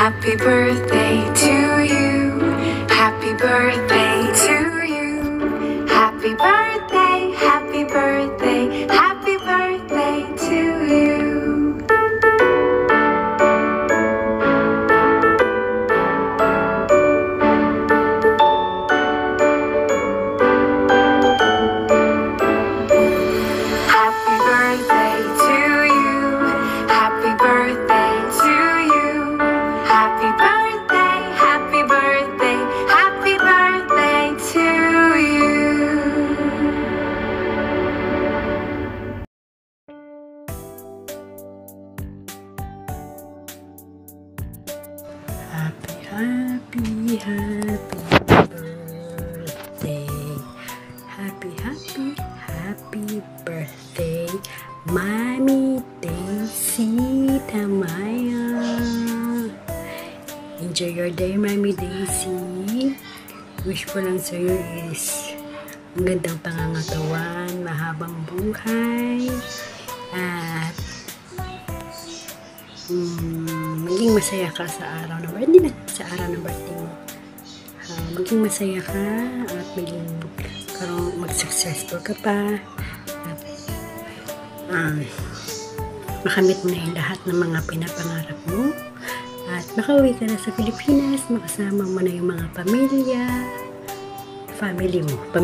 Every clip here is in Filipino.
Happy birthday to you. Happy birthday to you. Happy birthday, happy birthday, happy birthday to you. Happy birthday to you. Happy birthday to you. Happy birthday, happy birthday, happy birthday to you. Happy, happy, happy birthday. Happy, happy, happy birthday, Mommy Daisy Tamayo. Enjoy your day, Mommy Daisy. Wish ko lang sa'yo is ang gandang pangangatawan, mahabang buhay, at maging masaya ka sa araw ng birthday, hindi na sa araw ng birthday mo. Maging masaya ka at maging mag-successful ka pa at makamit mo na yung lahat ng mga pinapangarap mo at makauwi ka na sa Pilipinas, makasama mo na yung mga family mo pa,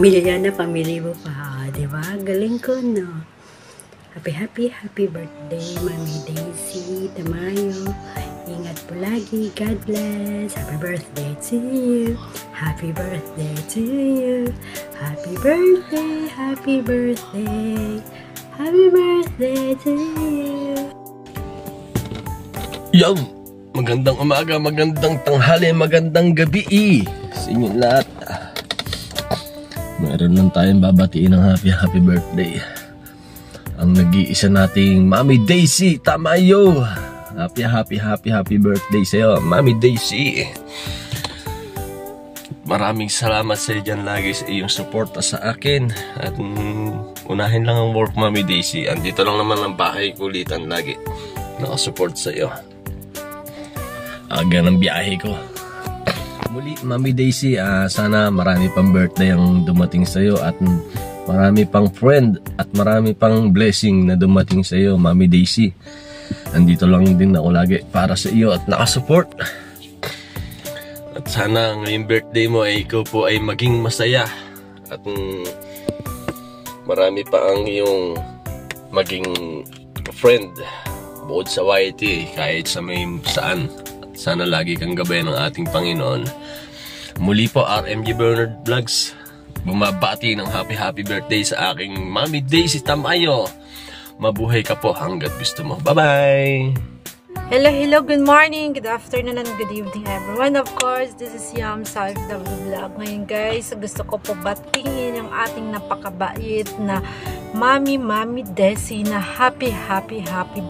diba? Galing ko, no? Happy birthday, Mommy Daisy Tamayo. Ingat po lagi. God bless. Happy birthday to you. Happy birthday to you. Happy birthday, happy birthday. Happy birthday to you. Yo! Magandang umaga, magandang tanghali, magandang gabi sa inyong lahat. Meron lang tayong babatiin ng happy birthday. Ang nag-iisa nating Mommy Daisy Tamayo. Happy birthday sa'yo, Mommy Daisy. Maraming salamat sa dyan lagi sa iyong suporta sa akin. At unahin lang ang work, Mommy Daisy. Andito lang naman ang bahay kulitan lagi. Nakasupport sa'yo. Aga ng biyahe ko. Muli, Mommy Daisy, sana marami pang birthday ang dumating sa'yo at marami pang friend at marami pang blessing na dumating sa'yo, Mommy Daisy. Andito lang din ako lagi para sa iyo at nakasupport. At sana ngayong birthday mo ay ikaw po ay maging masaya at marami pa ang iyong maging friend bukod sa YT kahit sa may saan. At sana lagi kang gabayan ng ating Panginoon. Muli po, RMG Bernard Vlogs bumabati ng happy birthday sa aking Mommy Daisy Tamayo. Mabuhay ka po hanggat gusto mo. Bye-bye! Hello, good morning, good afternoon, and good evening everyone. Of course, this is Yam sa FW Vlog. Ngayon guys, gusto ko po batingin ang ating napakabait na Mommy Daisy na happy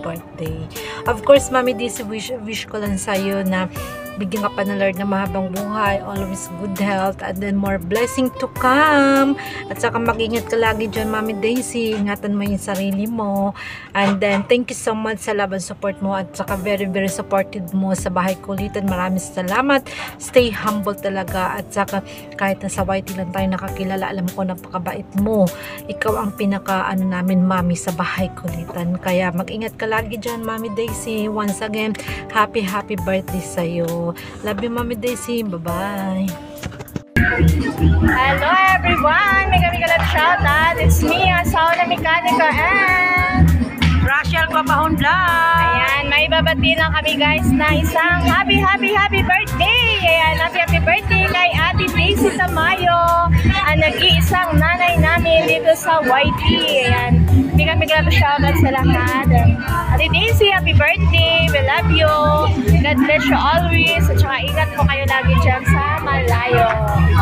birthday. Of course, Mommy Daisy, wish ko lang sa'yo na bigyan ka pa ng Lord na mahabang buhay, always good health, and then more blessing to come. At saka mag-ingat ka lagi dyan, Mommy Daisy. Ingatan mo yung sarili mo. And then, thank you so much sa love and support mo. At saka very supportive mo sa bahay kulitan. Maraming salamat. Stay humble talaga. At saka kahit nasa YT lang tayo nakakilala, alam ko napakabait mo. Ikaw ang namin, Mami, sa bahay kulitan. Kaya mag-ingat ka lagi dyan, Mommy Daisy. Once again, happy birthday sa'yo. Love you, Mommy Daisy. Bye-bye. Hello everyone! Mega love shoutout! It's me, asawa na Mekanika and Rachel Papahon Vlog. Ayan, may babati lang kami guys na isang happy birthday! Ayan, happy birthday kay Ate Daisy Tamayo, ang nag-iisang nanay namin dito sa YT. Ayan, mega love shoutout sa lahat. Ate Daisy, happy birthday! We love you! God bless you always! At saka ingat po kayo lagi dyan sa malayo.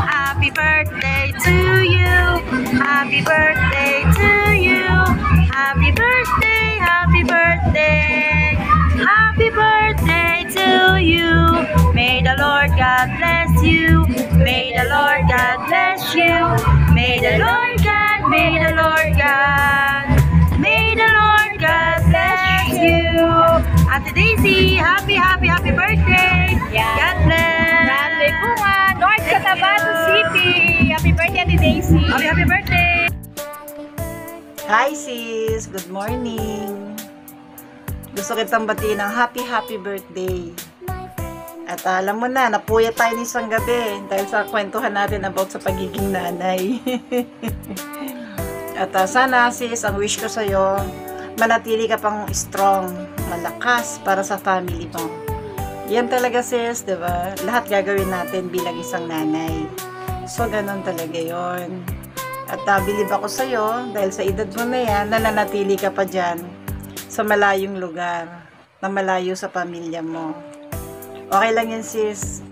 Happy birthday to you. Happy birthday to you. Happy birthday, happy birthday. Happy birthday to you. May the Lord God bless you. May the Lord God bless you. May the Lord God, may the Lord God, may the Lord God bless you. Ate Daisy, happy birthday. Happy birthday! Hi sis! Good morning! Gusto kitang batiin ng happy birthday. At alam mo na, napuyat tayo ni isang gabi dahil sa kwentuhan natin about sa pagiging nanay. At sana sis, ang wish ko sa'yo, manatili ka pang strong, malakas para sa family mo. Yan talaga sis, diba? Lahat gagawin natin bilang isang nanay. So, ganun talaga yon. At bilib ako sa'yo, dahil sa edad mo na yan, nananatili ka pa dyan sa malayong lugar, na malayo sa pamilya mo. Okay lang yan sis.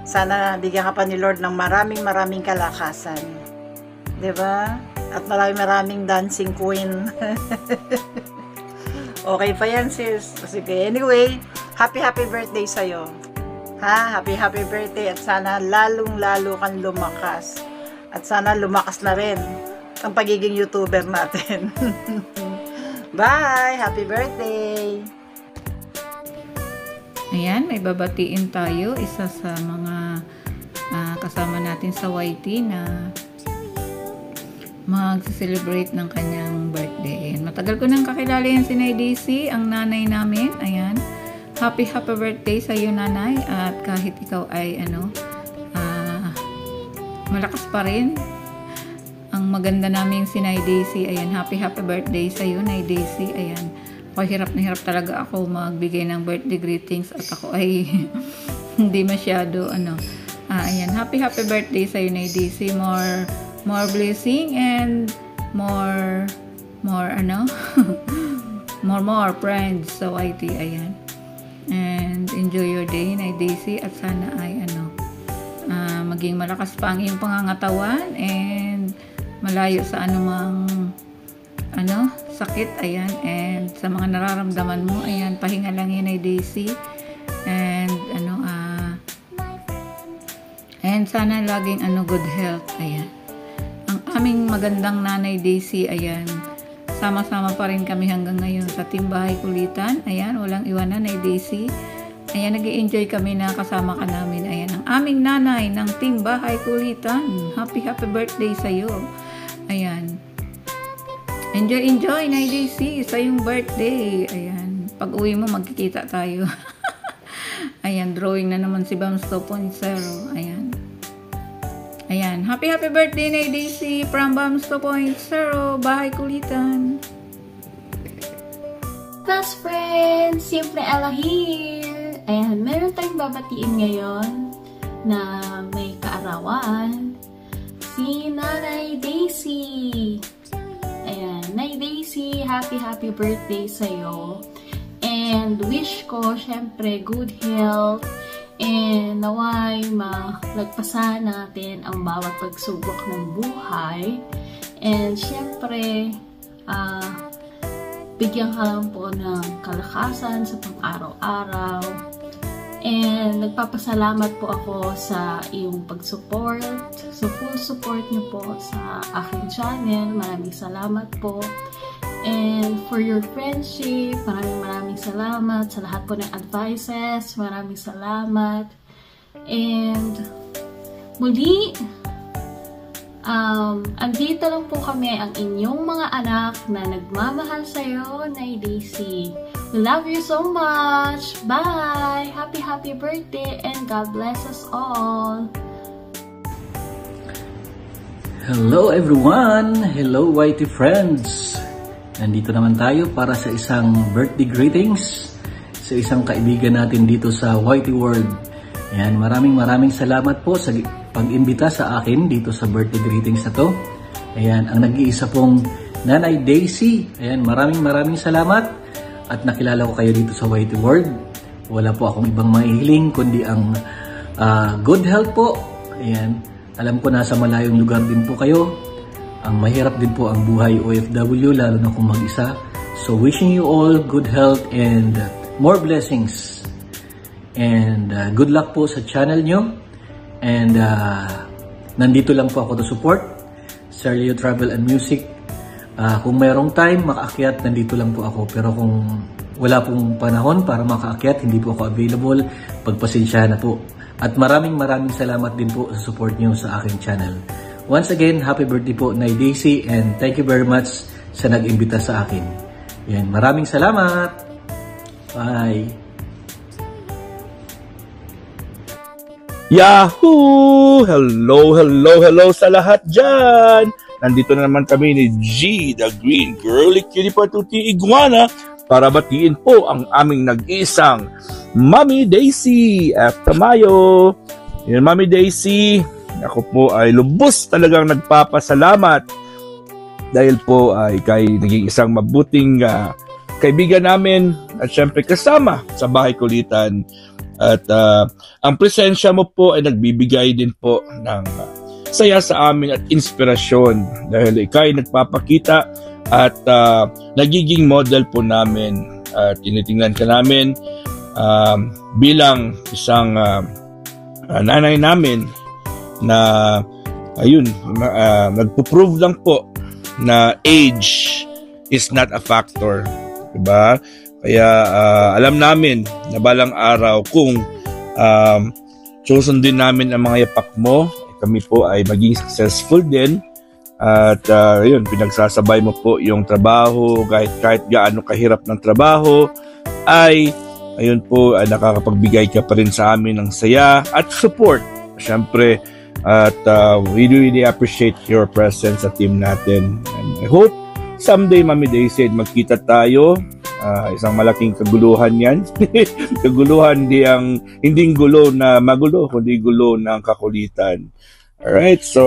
Sana bigyan ka pa ni Lord ng maraming kalakasan. Diba? At maraming dancing queen. Okay pa yan sis. Sige, anyway, happy birthday sa'yo. Ha? Happy birthday at sana lalong-lalo kang lumakas. At sana lumakas na rin ang pagiging YouTuber natin. Bye! Happy birthday! Ayan, may babatiin tayo. Isa sa mga kasama natin sa YT na mag-celebrate ng kanyang birthday. Matagal ko nang kakilala yan si Nay Daisy, ang nanay namin. Ayan. Happy birthday sa iyo, nanay. At kahit ikaw ay malakas pa rin. Ang maganda naming si Nay Daisy. Ayan, happy birthday sa iyo, Nay Daisy. Ayan. Hirap na hirap talaga ako magbigay ng birthday greetings at ako ay hindi masyado ayan, happy birthday sa iyo, Nay Daisy. More blessing and more more friends sa YT. Ayan, and enjoy your day, Nay Daisy, at sana ay maging malakas pa ang iyong pangangatawan and malayo sa anumang sakit. Ayan, and sa mga nararamdaman mo, ayan, pahinga lang yun, Nay Daisy, and and sana laging good health. Ayan, ang aming magandang Nanay Daisy. Ayan, sama-sama pa rin kami hanggang ngayon sa Team Bahay Kulitan. Ayan, walang iwanan, Nay Daisy. Ayan, nag-i-enjoy kami na kasama ka namin. Ayan, ang aming nanay ng Team Bahay Kulitan. Happy birthday sa'yo. Ayan, enjoy, Nay Daisy, sa yung birthday. Ayan, pag uwi mo, magkikita tayo. Ayan, drawing na naman si Bams 2.0. Ayan, happy birthday, Nay Daisy, from Bams 2.0, Bahay Kulitan. Best friends, Simple Ella here. Ayan, meron tayong babatiin ngayon na may kaarawan. Si Nanay Daisy. Ayan, Nay Daisy, happy birthday sa'yo. And wish ko, syempre, good health. And naway malagpasan natin ang bawat pagsubok ng buhay. And syempre, bigyan ka lang po ng kalakasan sa pang-araw-araw. And nagpapasalamat po ako sa iyong pag-support. So full support niyo po sa aking channel. Maraming salamat po. And for your friendship, maraming salamat sa lahat po ng advices. Maraming salamat. And muli, andito lang po kami, ang inyong mga anak na nagmamahal sa'yo, Nay Daisy. We love you so much. Bye! Happy birthday and God bless us all. Hello everyone! Hello YT friends! Nandito naman tayo para sa isang birthday greetings sa isang kaibigan natin dito sa YT World. Ayan, maraming salamat po sa pag-imbita sa akin dito sa birthday greetings na to. Ayan, ang nag-iisa pong Nanay Daisy. Ayan, maraming salamat. At nakilala ko kayo dito sa YT World. Wala po akong ibang mahihiling kundi ang good health po. Ayan, alam ko nasa malayong lugar din po kayo. Ang mahirap din po ang buhay OFW, lalo na kung mag-isa. So wishing you all good health and more blessings. And good luck po sa channel nyo. And nandito lang po ako to support Serlio Travel and Music. Kung mayroong time, makaakyat, nandito lang po ako. Pero kung wala pong panahon para makaakyat, hindi po ako available, pagpasensyahan na po. At maraming salamat din po sa support nyo sa aking channel. Once again, happy birthday po, Nay Daisy, and thank you very much sa nag-imbita sa akin. Yan, maraming salamat. Bye. Yahoo! Hello sa lahat dyan! Nandito na naman kami ni G, the Green Girly Cutie Patuti Iguana, para batiin po ang aming nag-iisang Mami Daisy after Mayo. Yan, Mami Daisy, ako po ay lubos talagang nagpapasalamat dahil po ay kay naging isang mabuting kaibigan namin at syempre kasama sa Bahay Kulitan. At ang presensya mo po ay nagbibigay din po ng saya sa amin at inspirasyon dahil ikaw ay nagpapakita at nagiging model po namin at tinitingnan ka namin bilang isang nanay namin na ayun, nagpo-prove lang po na age is not a factor, diba? Kaya alam namin na balang araw kung susundin namin ang mga yapak mo, kami po ay maging successful din. At yun, pinagsasabay mo po yung trabaho, kahit gaano kahirap ng trabaho, ay ayun po, nakakapagbigay ka pa rin sa amin ng saya at support. Siyempre, at we really appreciate your presence sa team natin. And I hope someday, Mami Daisy, magkita tayo. Isang malaking kaguluhan yan. Kaguluhan, hindi gulo na magulo, kundi gulo ng kakulitan. Alright, so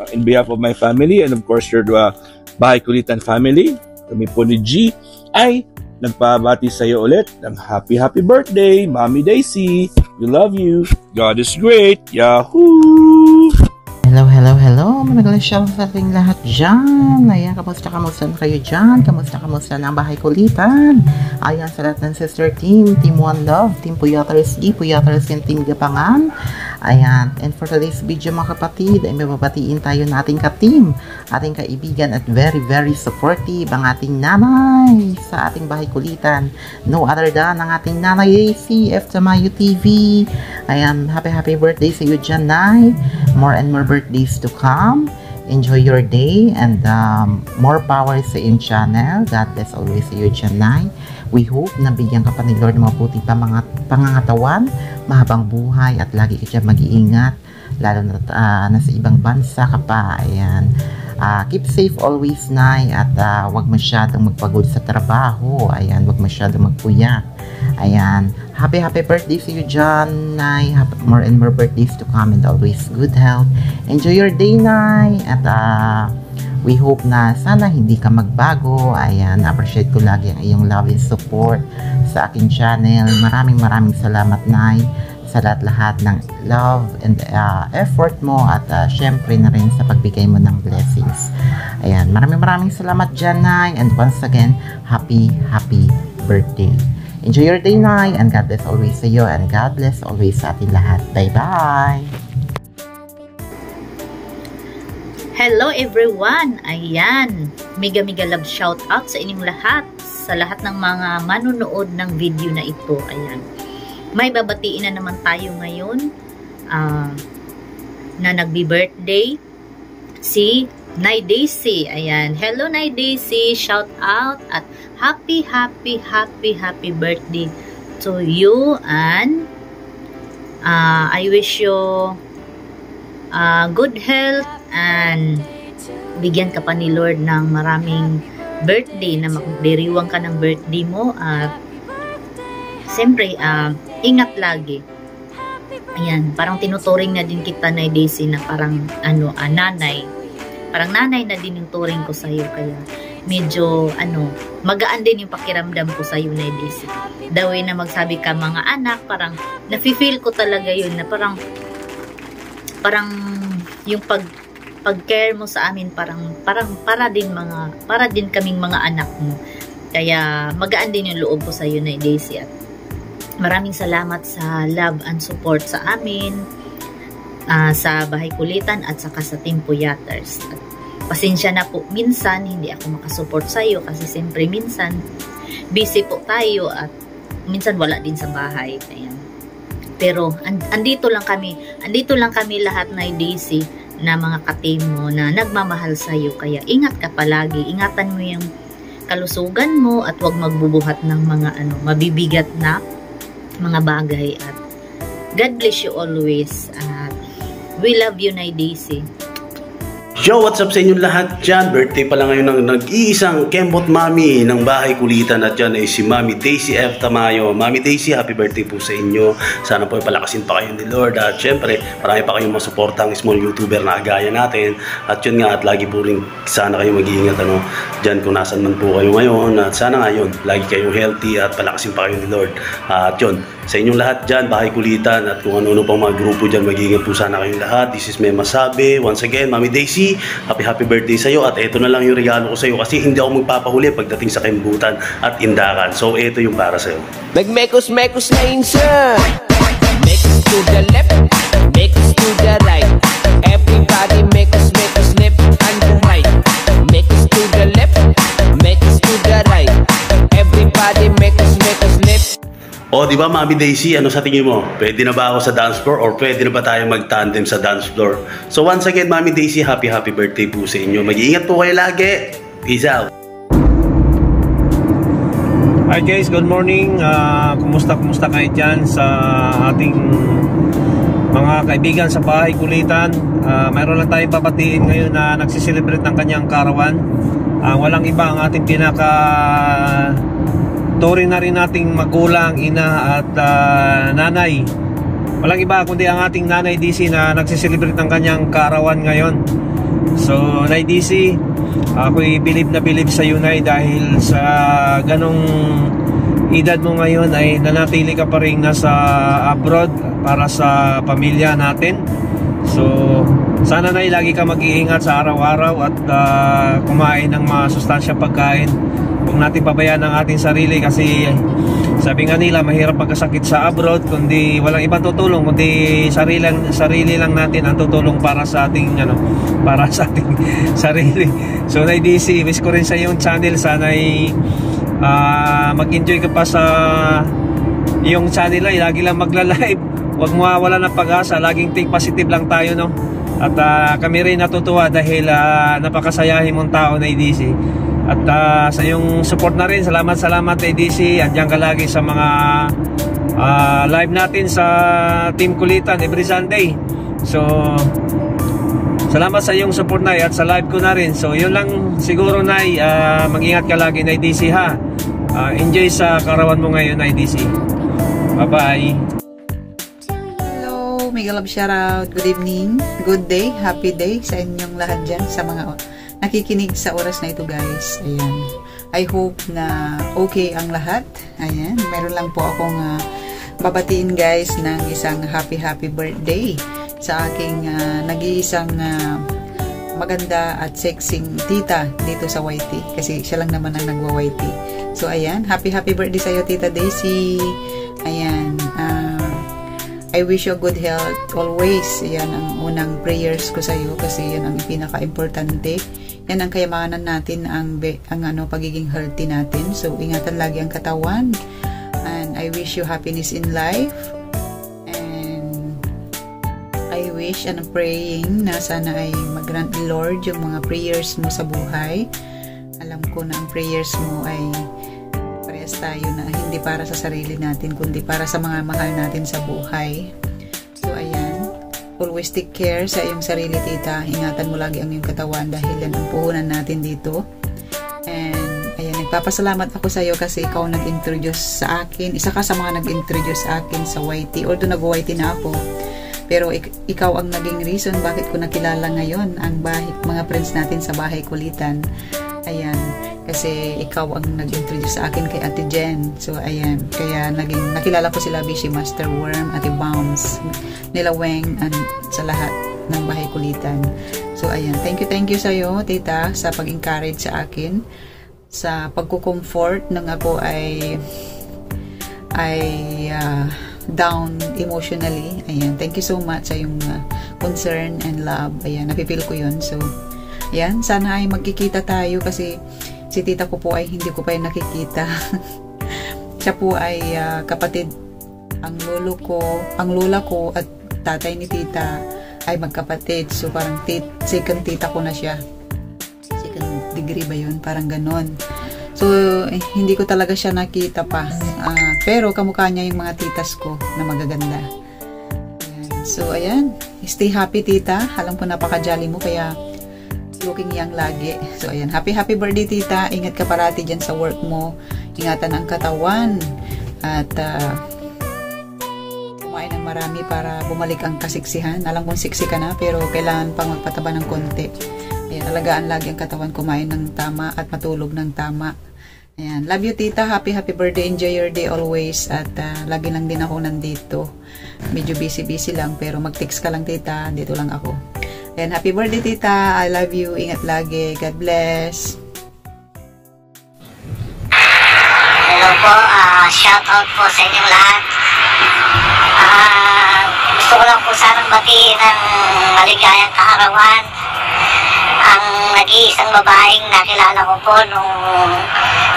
in behalf of my family and of course your Bahay Kulitan family, kami po ni G ay nagpabati sa iyo ulit ng happy birthday, Mami Daisy. We love you. God is great. Yahoo! Hello, managalang siya sa ating lahat dyan. Ayan, kamusta na kayo dyan? Kamusta na ang Bahay Kulitan? Ayan, sa lahat ng sister team, Team One Love, Team Puyaters D, Puyaters and Team Gapangan. Ayan, and for today's video mga kapatid, ay mababatiin tayo na ating ka-team, ating kaibigan at very supportive ang ating nanay sa ating Bahay Kulitan. No other than ang ating nanay Daisy, F. Tamayo TV. Ayan, happy birthday sa iyo dyan, Nay. More and more birthdays to come. Enjoy your day and more power sa iyong channel. God bless always sa iyo dyan, Nay. We hope na bigyan ka pa ni Lord ng mabuti pa mga pangangatawan, mahabang buhay at lagi ka dyan mag-iingat, lalo na nasa ibang bansa ka pa. Ayan. Keep safe always, Nay, at wag masyadong magpagod sa trabaho. Ayan, wag masyadong magpuyat. Ayan, happy birthday sa you dyan, Nay. More and more birthdays to come and always good health. Enjoy your day, Nay. At we hope na sana hindi ka magbago. Ayan, appreciate ko lagi ang iyong love and support sa aking channel. Maraming salamat, Nay, sa lahat ng love and effort mo at syempre na rin sa pagbigay mo ng blessings. Ayan, maraming salamat dyan, Nay. And once again, happy birthday. Enjoy your day, Nay, and God bless always sa iyo and God bless always sa ating lahat. Bye-bye! Hello everyone! Ayan, mega love shout out sa inyong lahat, sa lahat ng mga manunood ng video na ito. Ayan, may babatiin na naman tayo ngayon na nagbi-birthday si Nay Daisy. Ayan, hello Nay Daisy, shout out at happy birthday to you, and I wish you good health and bigyan ka pa ni Lord ng maraming birthday, na magdiriwang ka ng birthday mo, at siyempre ingat lagi. Ayan, parang tinuturing na din kita, Nay Daisy, na parang nanay. Parang nanay na din yung turing ko sa iyo, kaya medyo magaan din yung pakiramdam ko sa iyo, Nay Daisy. The way na magsabi ka mga anak, parang nafi-feel ko talaga yun, na parang yung pag-care mo sa amin, para din kaming mga anak mo. Kaya magaan din yung loob ko sa iyo, Nay Daisy, at maraming salamat sa love and support sa amin, sa Bahay Kulitan at saka sa Team Puyaters. At pasensya na po, minsan hindi ako makasupport sa iyo kasi siyempre minsan busy po tayo at minsan wala din sa bahay. Ayan. Pero andito lang kami lahat, Nay Daisy, na mga ka-team mo na nagmamahal sa'yo. Kaya ingat ka palagi. Ingatan mo yung kalusugan mo at huwag magbubuhat ng mga mabibigat na mga bagay. At God bless you always. At we love you, Nay Daisy. Yo, what's up sa inyong lahat dyan? Birthday pala ngayon ng nag-iisang kembot mami ng bahay kulitan, at dyan ay si Mami Daisy F. Tamayo. Mami Daisy, happy birthday po sa inyo. Sana po palakasin pa kayo ni Lord, at syempre marami pa kayong masuportang small YouTuber na agaya natin. At yun nga, at lagi po rin sana kayo mag-iingat dyan kung nasan man po kayo ngayon, at sana ngayon lagi kayong healthy at palakasin pa kayo ni Lord. At yun, sa inyong lahat dyan, bahay kulitan, at kung ano-ano pang mga grupo dyan, mag-iingat po sana kayong lahat. This is Mema Sabe. Once again, Mami Daisy, happy birthday sa'yo, at ito na lang yung regalo ko sa'yo kasi hindi ako magpapahuli pagdating sa kembutan at indakan. So ito yung para sa'yo. Mag-mekos-mekos na insa. Mekos to the left, mekos to the right. Everybody mekos-mekos left and right. Mekos to the left, mekos to the right. Everybody mekos-mekos left. O, di ba, Mami Daisy, ano sa tingin mo? Pwede na ba ako sa dance floor or pwede na ba tayo mag-tandem sa dance floor? So once again, Mami Daisy, happy birthday po sa inyo. Mag-iingat po kayo lagi. Peace out. Hi guys, good morning. Kumusta kayo dyan sa ating mga kaibigan sa bahay kulitan? Mayroon lang tayong papatiin ngayon na nagsiselebrate ng kanyang karawan. Walang iba ang ating turing na rin nating magulang, ina at nanay. Walang iba kundi ang ating Nanay Daisy na nagsiselebrate ng kanyang kaarawan ngayon. So Nay Daisy, ako'y bilib na bilib sa iyo, Nay, dahil sa ganong edad mo ngayon ay nanatili ka pa rin nasa abroad para sa pamilya natin. So sana, Nay, lagi ka mag-iingat sa araw-araw at kumain ng masustansyang pagkain. Huwag natin pabayaan ang ating sarili kasi sabi nga nila mahirap pagkasakit sa abroad, kundi walang ibang tutulong kundi sarili lang natin ang tutulong para sa ating para sa ating sarili. So Nay Daisy, miss ko rin sa iyong channel. Sana'y mag-enjoy ka pa sa iyong channel. Ay lagi lang magla-live, huwag mawawala ng pag-asa, laging think positive lang tayo, no? At kami rin natutuwa dahil napakasayahin mong tao, Nay Daisy. At sa iyong support na rin, salamat Nay Daisy. Andiyan ka lagi sa mga live natin sa Team Kulitan every Sunday. So salamat sa iyong support, Nay, at sa live ko na rin. So yun lang siguro, Nay. Mag-ingat ka lagi, Nay Daisy, ha. Enjoy sa karawan mo ngayon, Nay Daisy. Bye bye. Hello, mega love shoutout. Good evening, good day, happy day sa inyong lahat dyan, sa mga nakikinig sa oras na ito, guys. Ayan. I hope na okay ang lahat. Ayan. Meron lang po akong babatiin, guys, ng isang happy birthday sa aking nag-iisang maganda at sexing tita dito sa YT. Kasi siya lang naman ang nagwa-YT. So, ayan. Happy birthday sa'yo, Tita Daisy. Ayan. I wish you good health always. Yan ang unang prayers ko sa iyo kasi yan ang pinaka-importante. Yan ang kayamanan natin, ang pagiging healthy natin. So ingatan lagi ang katawan. And I wish you happiness in life. And I wish and praying na sana ay mag-grant ni Lord yung mga prayers mo sa buhay. Alam ko na ang prayers mo ay tayo na hindi para sa sarili natin kundi para sa mga mahal natin sa buhay. So ayan, always take care sa iyong sarili, tita. Ingatan mo lagi ang iyong katawan dahil yan ang puhunan natin dito. And ayan, nagpapasalamat ako sa iyo kasi ikaw nag-introduce sa akin. Isa ka sa mga nag-introduce sa akin sa YT, although nag-YT na ako, pero ikaw ang naging reason bakit ko nakilala ngayon ang mga friends natin sa bahay kulitan. Ayan, kasi ikaw ang nag-introduce sa akin kay Ate Jen. So, ayan. Kaya nakilala ko sila Bishi, Master Worm, Ate Bounce, Nila Weng, and sa lahat ng bahay kulitan. So, ayan. Thank you sa'yo, tita, sa pag-encourage sa akin, sa pagko-comfort nang ako ay down emotionally. Ayan. Thank you so much sa yung concern and love. Ayan. Napipil ko yun. So, ayan. Sana ay magkikita tayo kasi si tita ko po ay hindi ko pa nakikita. Siya po ay kapatid, ang lola ko at tatay ni tita ay magkapatid. So parang second tita ko na siya. Second degree ba yun? Parang ganon. So hindi ko talaga siya nakita pa. Pero kamukha niya yung mga titas ko na magaganda. Ayan. So ayan, stay happy tita. Alam ko napaka-jolly mo kaya looking young lagi. So ayan, happy birthday tita. Ingat ka parati dyan sa work mo. Ingatan ang katawan. At kumain ng marami para bumalik ang kasiksihan. Alam kong siksi ka na pero kailangan pang magpataba ng konti. Ayan, alagaan lagi ang katawan, kumain ng tama at matulog ng tama. Ayan, love you tita. Happy birthday. Enjoy your day always. At lagi lang din ako nandito. Medyo busy lang pero mag-text ka lang tita. Dito lang ako. Ayan, happy birthday tita. I love you. Ingat lagi. God bless. Hello po. Shout out po sa inyong lahat. Gusto ko lang po sanang batiin ng maligayang kaarawan ang nag-iisang babaeng nakilala ko po nung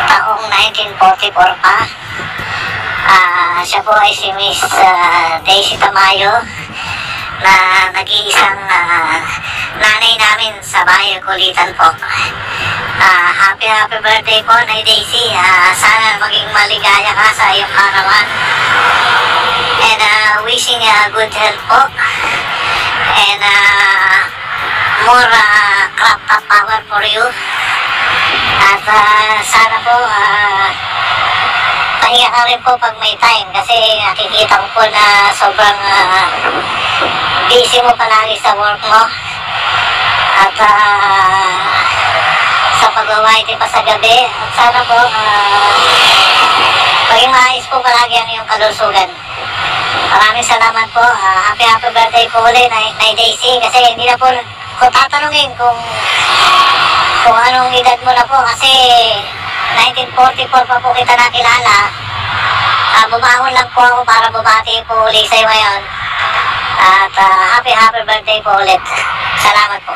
taong 1944 pa. Siya po ay si Miss Daisy Tamayo na nag-iisang nanay namin sa bahay Kulitan po. Happy birthday po, Nay Daisy. Sana maging maligaya ka sa iyong karawan. And wishing good health po. And more crop top power for you. At sana po pahinga ka rin po pag may time kasi nakikita ko po na sobrang busy mo palagi sa work mo. At sa pag-white pa sa gabi. At sana po maging maayos po palagi ang iyong kalusugan. Maraming salamat po. Happy birthday po ulit, Nay Daisy. Kasi hindi na po kung tatanungin kung anong edad mo na po. Kasi 1944 pa po kita nakilala. Bumahon lang po ako para bumati po ulit sa'yo ngayon. At happy birthday po ulit. Salamat po.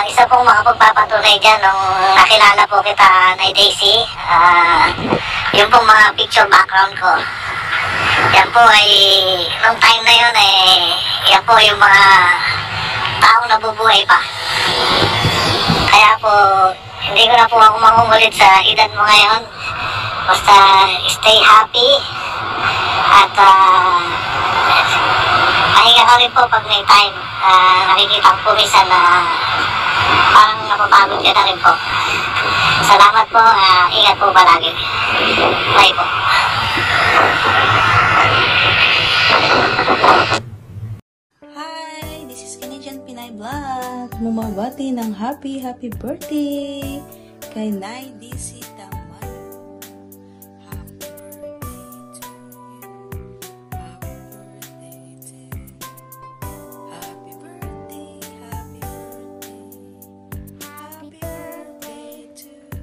Isa pong makapagpapatunay dyan nung nakilala po kita, Nay Daisy. Yung pong mga picture background ko. Yan po ay, nung time na yun yan po yung mga taong nabubuhay pa. Kaya po, hindi ko na po ako mangungulit sa edad mo ngayon. Basta stay happy. At pahinga ka rin po pag may time. Nakikita ko po minsan na parang napapagod ka na rin po. Salamat po. Ingat po palagi. Bye po. Hi! This is Canadian Pinay Vlog. Bumabati ng happy birthday kay Nay Daisy Tamayo. Happy birthday to you. Happy birthday to you. Happy birthday. Happy birthday to you.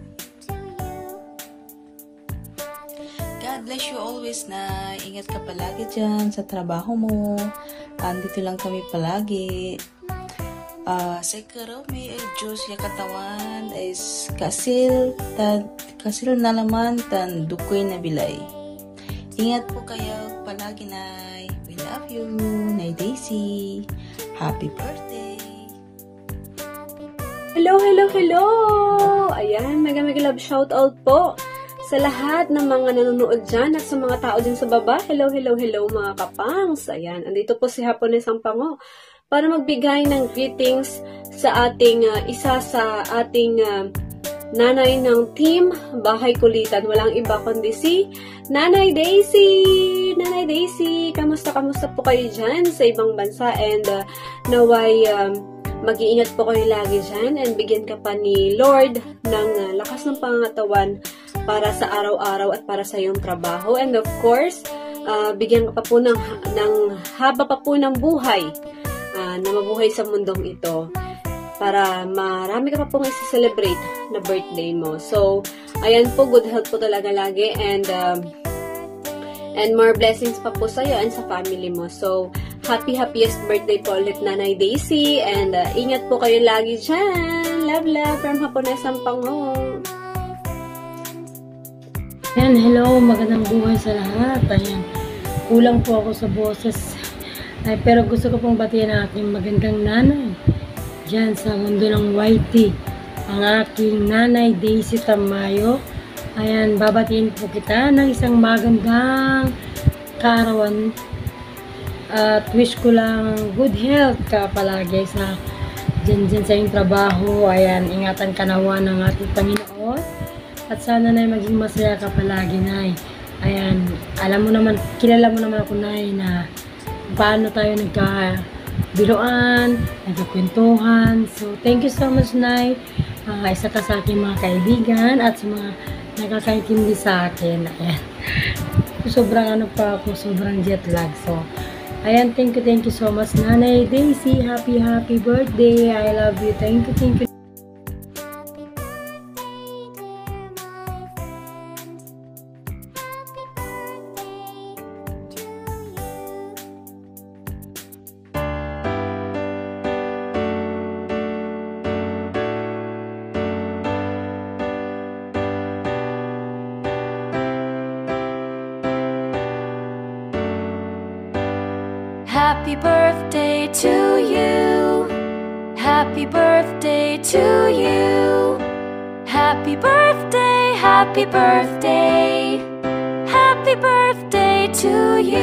God bless you always, na ingat ka palagi dyan sa trabaho mo. Andito lang kami palagi. Sa karami ay Diyos ya katawan is kasil na laman tan dukoy na bilay. Ingat po kayo palagi, Nay. We love you, Nay Daisy. Happy birthday. Hello! Ayan, mega love shoutout po sa lahat ng mga nanonood dyan at sa mga tao dyan sa baba. Hello mga kapangs. Ayan, andito po si Hapones ang Pango para magbigay ng greetings sa ating isa sa ating nanay ng team Bahay Kulitan. Walang iba kundi si Nanay Daisy. Nanay Daisy, kamusta po kayo dyan sa ibang bansa? And naway mag-iingat po kayo lagi dyan and bigyan ka pa ni Lord ng lakas ng pangangatawan para sa araw-araw at para sa iyong trabaho. And of course, bigyan ka pa po ng haba pa po ng buhay na mabuhay sa mundong ito para marami ka pa pong isi-celebrate na birthday mo. So, ayan po, good health po talaga lagi and more blessings pa po sa'yo and sa family mo. So, happiest birthday po ulit, Nanay Daisy, and ingat po kayo lagi dyan. Love from Hapones ang Pango. Ayan, hello, magandang buhay sa lahat. Ayan, kulang po ako sa boses. Ay, pero gusto ko pong batiin ang aking magandang nanay dyan sa mundo ng YT. Ang aking nanay Daisy Tamayo. Ayan, babatiin po kita ng isang magandang kaarawan. At wish ko lang good health ka palagi sa dyan sa iyong trabaho. Ayan, ingatan ka nawa ng ating Panginoon. At sana na maging masaya ka palagi, Nay. Ayan, alam mo naman, kilala mo naman ako, Nay, na paano tayo nagkabiluan, nagkakwentuhan. So, thank you so much, Nay. Isa ka sa aking mga kaibigan at sa mga nakakaintindi sa akin. Ayan. Sobrang sobrang jet lag. So, ayan, thank you so much, Nanay Daisy. Happy birthday. I love you. Thank you. Happy birthday to you. Happy birthday to you. Happy birthday, happy birthday. Happy birthday to you.